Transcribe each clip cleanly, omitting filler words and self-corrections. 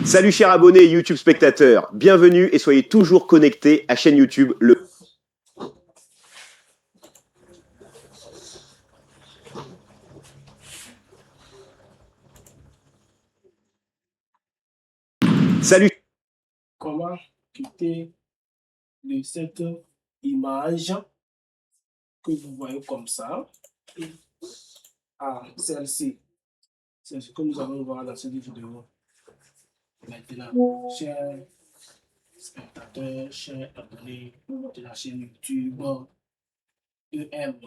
Salut chers abonnés et YouTube spectateurs, bienvenue et soyez toujours connectés à chaîne YouTube le... Salut. Comment quitter de cette image que vous voyez comme ça à celle-ci. C'est ce que nous allons voir dans cette vidéo. Maintenant, chers spectateurs, chers abonnés de la chaîne YouTube EM,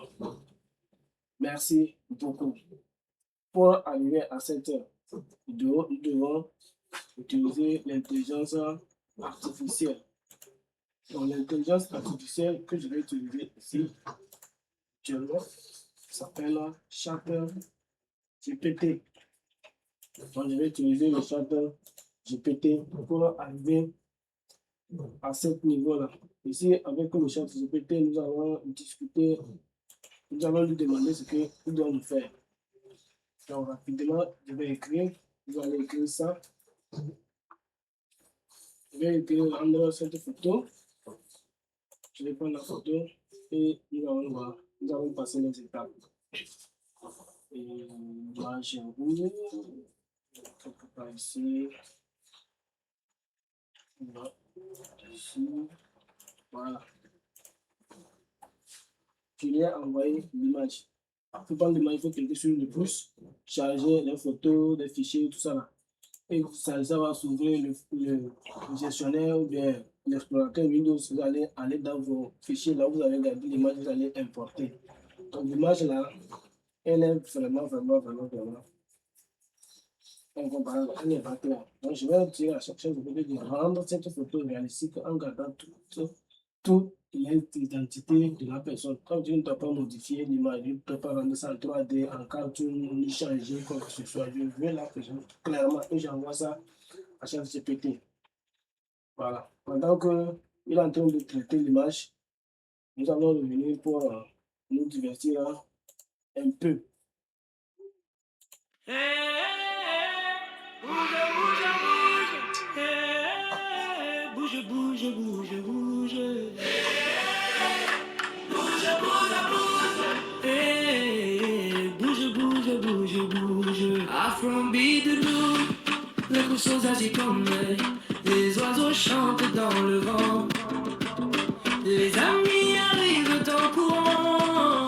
merci beaucoup. Pour arriver à cette vidéo, nous devons utiliser l'intelligence artificielle. Donc, l'intelligence artificielle que je vais utiliser ici, s'appelle ChatGPT. Donc, je vais utiliser le ChatGPT pour arriver à ce niveau-là. Ici, avec le ChatGPT, nous allons discuter, nous allons lui demander ce qu'il doit nous faire. Donc, rapidement, je vais écrire, vous allez écrire ça. Je vais écrire rendre cette photo. Je vais prendre la photo et nous allons voir. Nous allons passer les étapes. Et moi, j'ai rouge. Quelque part ici. Là. Ici. Voilà. Je lui ai envoyé l'image. Pour prendre l'image, il faut cliquer sur le pouce, charger les photos, les fichiers, tout ça là. Et ça va s'ouvrir le gestionnaire ou bien l'explorateur Windows. Vous allez aller dans vos fichiers là, vous allez regarder l'image, vous allez importer. Donc l'image là, elle est vraiment incomparable, elle n'est pas claire. Donc je vais dire à chaque chose de rendre cette photo réalistique en gardant toute l'identité de la personne. Comme tu ne dois pas modifier l'image, tu ne peux pas rendre ça en 3D, en cartoon, changer quoi que ce soit. Je veux la personne clairement et j'envoie ça à ChatGPT. Voilà. Pendant qu'il est en train de traiter l'image, nous allons revenir pour nous divertir un peu. Bouge, bouge, bouge, bouge. Bouge, bouge, bouge. Bouge, bouge, bouge, bouge. Afrobeat de loup, les choses agitent comme les oiseaux chantent dans le vent. Les amis arrivent en courant.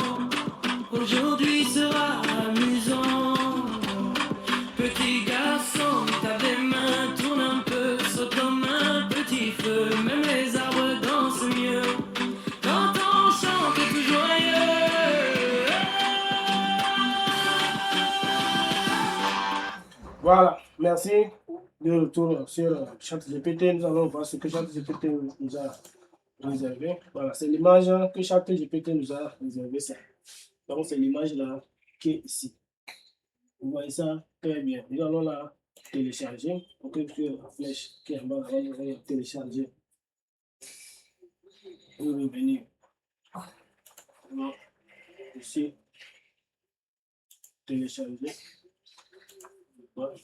Aujourd'hui sera amusant. Petit garçon, ta main tourne un peu, saute comme un petit feu. Même les arbres dansent mieux quand on chante tout joyeux. Voilà, merci. De retour sur ChatGPT, nous allons voir ce que ChatGPT nous a réservé. Voilà, c'est l'image que ChatGPT nous a réservé. Donc, c'est l'image là qui est ici. Vous voyez ça très bien. Nous allons la télécharger. On clique sur la flèche qui est en bas, on va la télécharger. On va revenir. Ici, télécharger. Voilà.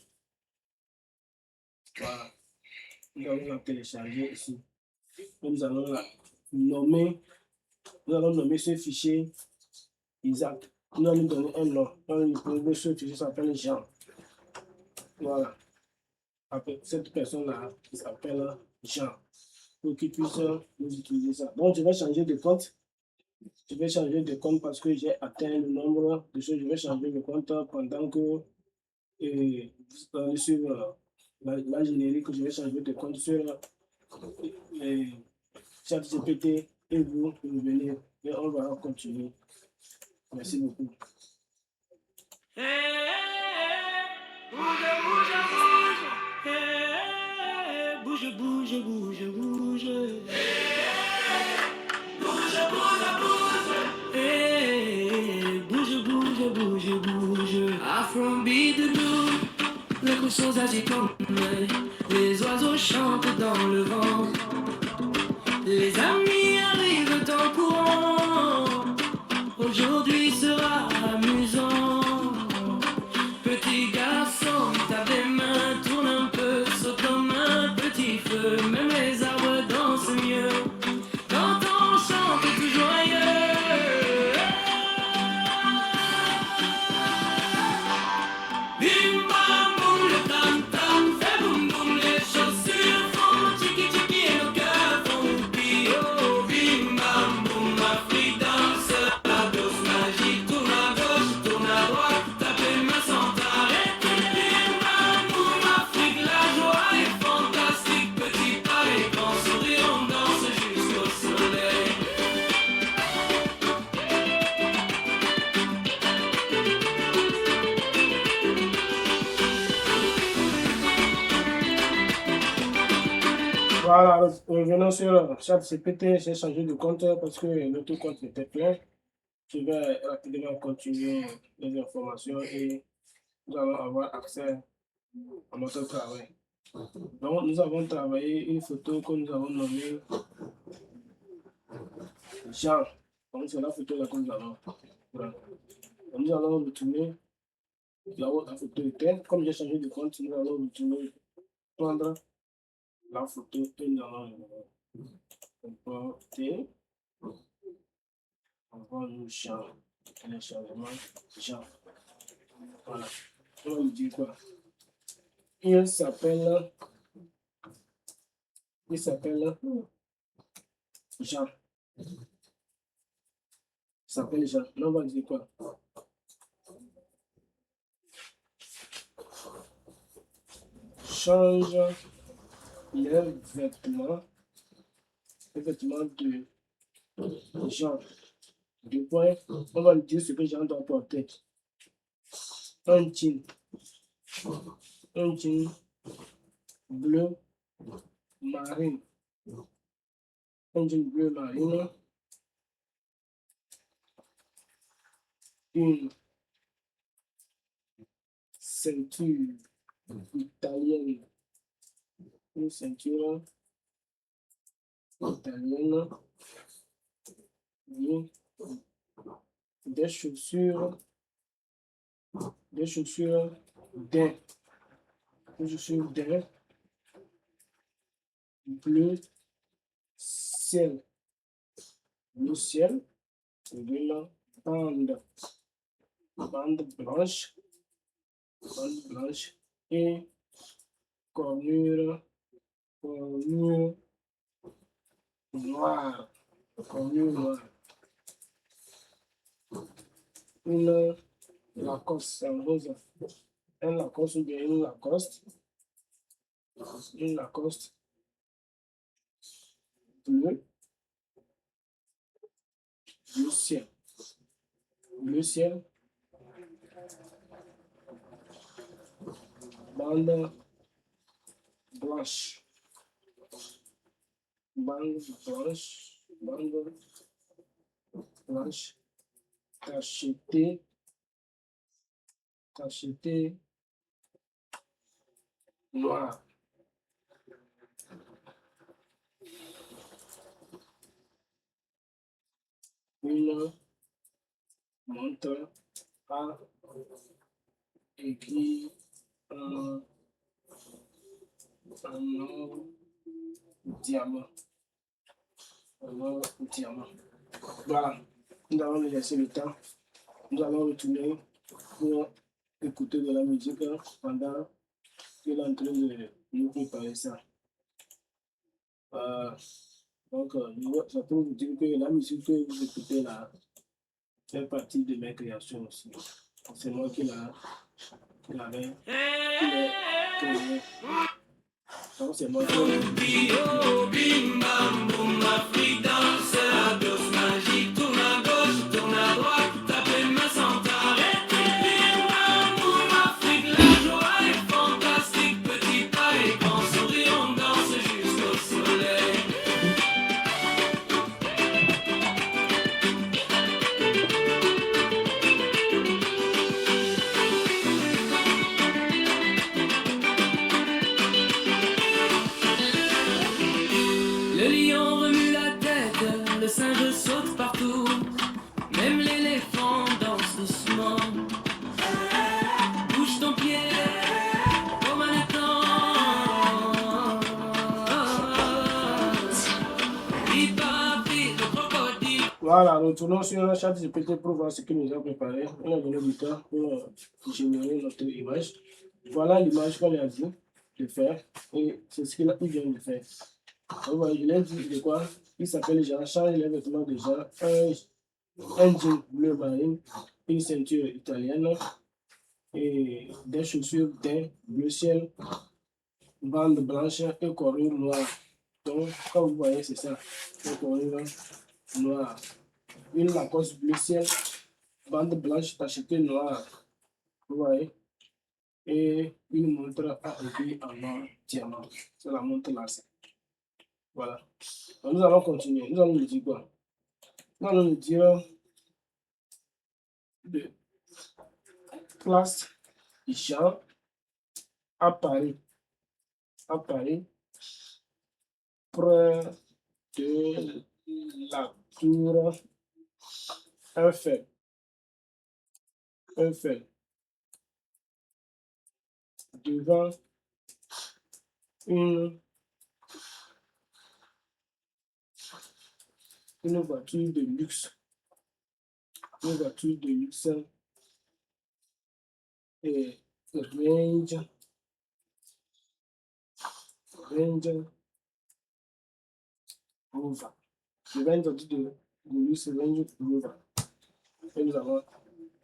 Nous allons la télécharger ici. Nous allons la nommer. Nous allons nommer ce fichier Isaac. Nous allons lui donner un nom. Le ce fichier s'appelle Jean. Voilà. Après, cette personne-là, qui s'appelle Jean. Pour qu'il puisse nous utiliser ça. Donc, je vais changer de compte. Je vais changer de compte parce que j'ai atteint le nombre de choses. Je vais changer de compte pendant que sur la générique, je vais changer de compte sur ChatGPT et vous venir. Et on va continuer. Merci beaucoup. Bouge, bouge, bouge, bouge. Bouge, bouge, bouge. Bouge, bouge, bouge, bouge. Afrobeat de nous, les choses agitent comme les oiseaux chantent dans le vent. Les amis arrivent en courant. Aujourd'hui sera amusant. Petit garçon, ta main tourne un peu, saute comme Voilà, revenons sur ChatGPT. J'ai changé de compte parce que l'autre compte était plein. Je vais rapidement continuer les informations et nous allons avoir accès à notre travail. Donc, nous avons travaillé une photo que nous avons nommée Jean. Donc, c'est la photo là que nous allons prendre. Donc, nous allons retourner là où la photo était. Comme j'ai changé de compte, nous allons retourner prendre la photo et nous allons importer. On va nous Jean. Téléchargement Jean. Voilà. On va lui dire quoi? Il s'appelle Jean. Il s'appelle Jean. Là, on va dire quoi? Change les vêtements de Jean. Deux points. On va lui dire ce que Jean doit porter. Un jean bleu marine. Un jean bleu marine. Une ceinture italienne. Une ceinture italienne. Et des chaussures d'un. Des chaussures d'un bleu ciel. Bleu ciel. Une bande blanche et cornure noire. Une Lacoste en rose. Un Lacoste ou bien une Lacoste. Une Lacoste bleu ciel. Bleu ciel. Bande blanche. Tacheté noir. Une montre à écrit un diamant. Voilà, nous allons laisser le temps. Nous allons retourner pour écouter de la musique pendant qu'il est en train de nous préparer ça. Donc, je peux vous dire que la musique que vous écoutez là fait partie de mes créations aussi. C'est moi qui l'avais créé. Donc, c'est moi qui Le lion remue la tête, le singe saute partout, même l'éléphant danse doucement. Bouge ton pied comme un étang. Il part vite, le crocodile. Voilà, retournons sur la ChatGPT pour voir ce qu'il nous a préparé. On a donné du temps pour générer notre image. Voilà l'image qu'on lui a dit de faire et c'est ce qu'il vient de faire. Donc, voilà, je l'ai dit de quoi? Il s'appelle Jean, change les vêtements de Jean, un jean bleu marine, une ceinture italienne et des chaussures d'un bleu ciel, bande blanche et cornure noire. Donc, comme vous voyez, c'est ça, une cornure noire. Une Lacoste bleu ciel, bande blanche tachetée noire. Vous voyez? Et une montre à aiguille en or diamant. C'est la montre là. Voilà. Alors, nous allons continuer. Nous allons nous dire quoi? Nous allons nous dire de place Jean à Paris. À Paris, près de la tour Eiffel. Eiffel. Devant une, une voiture de luxe. Une voiture de luxe et Range Rover. Je vais dire de luxe Range Rover. Et nous allons,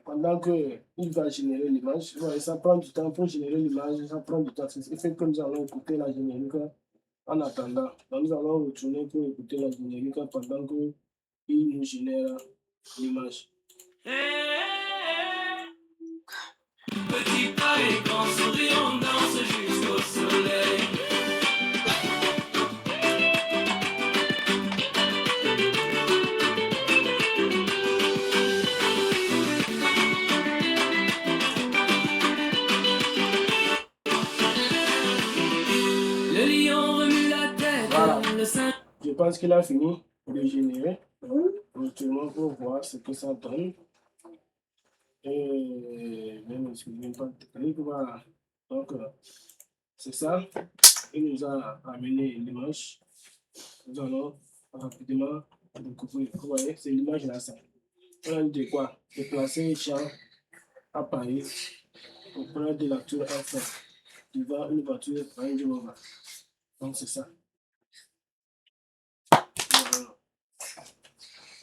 pendant qu'il va générer l'image, ouais, ça prend du temps pour générer l'image, ça prend du temps. Il fait que nous allons écouter la générique en attendant. Donc, nous allons retourner pour écouter la générique pendant qu'il nous génère l'image. Petit pas et grand sourire, on danse jusqu'au soleil. Le lion remue la tête, Voilà. le singe. Je pense qu'il a fini de générer. Retournons pour voir ce que ça donne. Et même si je pas de technique, voilà. Donc, c'est ça. Il nous a amené l'image. Nous allons rapidement découvrir. Vous voyez, c'est l'image là, ça. On a dit quoi? De placer Jean à Paris auprès de la tour Eiffel devant une voiture Range Rover. Donc, c'est ça. Voilà.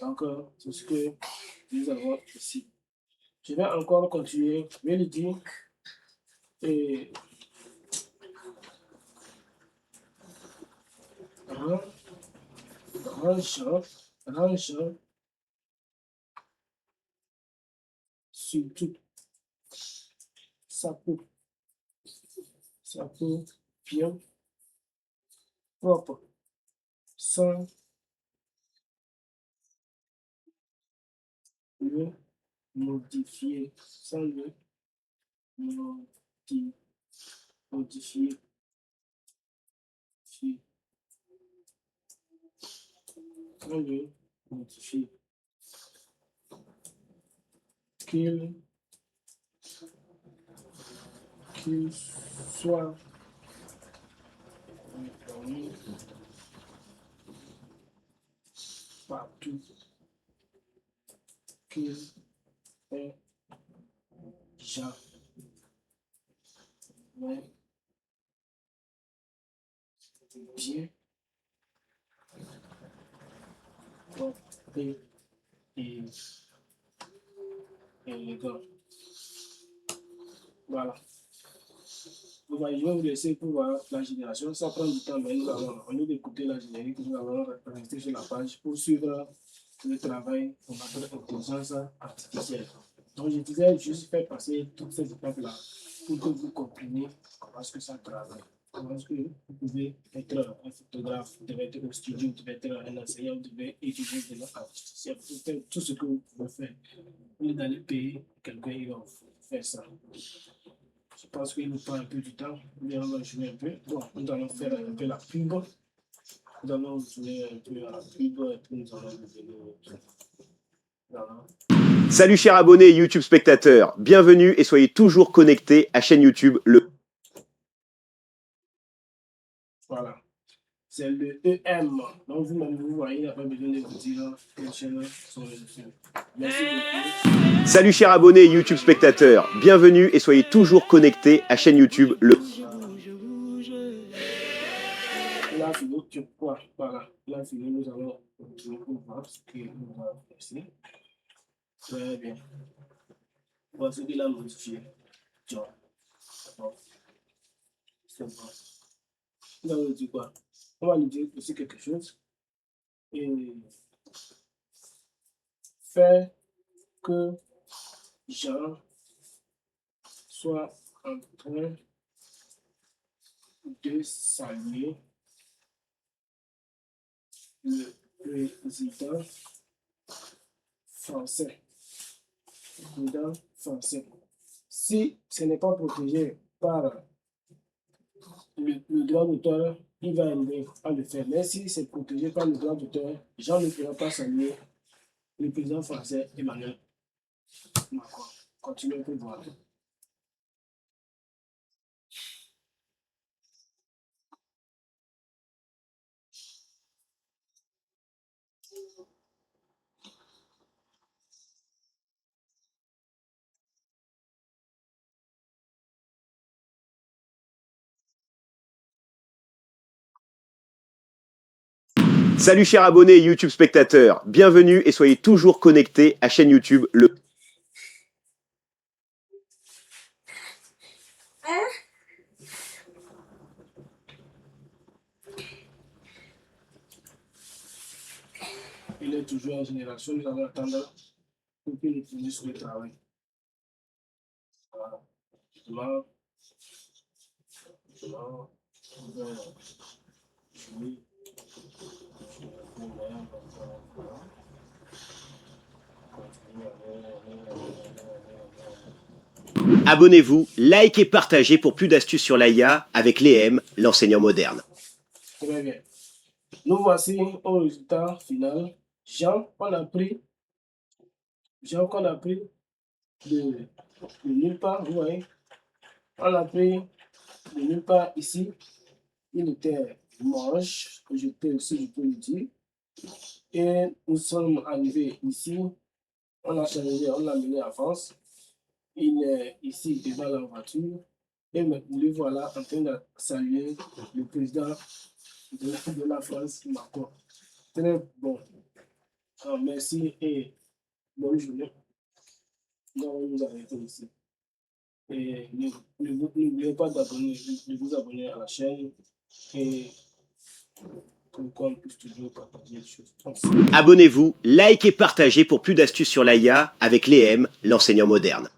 Donc, c'est ce que nous avons ici. Je vais encore continuer. Je vais le dire. Et range surtout sa peau bien propre, sans le modifier, sans le modifier, sans le modifier, qu'il soit reconnu partout, qu'il est jamais bien propre et élégant. Voilà. Vous voyez, je vais vous laisser pour voir la génération. Ça prend du temps, mais nous allons, au lieu d'écouter la générique, nous allons rester sur la page pour suivre le travail de notre intelligence artificielle. Donc, je disais juste faire passer toutes ces étapes-là pour que vous compreniez comment est-ce que ça travaille. Comment est-ce que vous pouvez être un photographe, vous devez être au studio, vous devez être un enseignant, vous devez étudier de l'artificielle, vous devez faire tout ce que vous pouvez faire. Au lieu d'aller payer quelqu'un, il va faire ça. Je pense qu'il nous prend un peu du temps. Bien, on va jouer un peu. Bon, nous allons faire un peu la pub. Nous allons jouer un peu à la pub et puis nous allons revenir. Voilà. Salut chers abonnés et YouTube spectateurs, bienvenue et soyez toujours connectés à chaîne YouTube Le. Voilà. C'est le EM. Donc vous-même, vous voyez, il n'y a pas besoin de vous dire quelle chaîne sont les dessus. Merci beaucoup. Salut chers abonnés et YouTube spectateurs, bienvenue et soyez toujours connectés à chaîne YouTube Le. Il a fini, tu vois, voilà. Il a fini, nous allons continuer pour voir ce qu'il nous a fait ici. Très bien. Voici ce qu'il a modifié. John. Bon. C'est bon. Nous allons lui dire quoi? On va lui dire aussi quelque chose. Et faire que Jean soit en train de saluer le président français. Le président français. Si ce n'est pas protégé par le droit d'auteur, il va arriver à le faire. Mais si c'est protégé par le droit d'auteur, Jean ne pourra pas saluer le président français Emmanuel Macron. Continuez pour voir. Salut chers abonnés et YouTube spectateurs, bienvenue et soyez toujours connectés à chaîne YouTube Le. Il est toujours en génération, nous allons attendre pour qu'il utilise le travail. Voilà. Justement, oui. Abonnez-vous, like et partagez pour plus d'astuces sur l'IA avec Léem, l'enseignant moderne. Très bien. Nous voici au résultat final. Jean qu'on a pris de nulle part, vous voyez. On l'a pris de nulle part ici. Il était moche, j'étais aussi, je peux le dire. Et nous sommes arrivés ici. On l'a changé, on l'a mené à France. Il est ici devant la voiture. Et maintenant, le voilà en train de saluer le président de la France, Macron. Très bon. Alors, merci et bonne journée. Nous allons nous arrêter ici. Et n'oubliez pas de vous abonner à la chaîne et pour qu'on puisse toujours partager les choses. Abonnez-vous, like et partagez pour plus d'astuces sur l'IA avec Léem, l'enseignant moderne.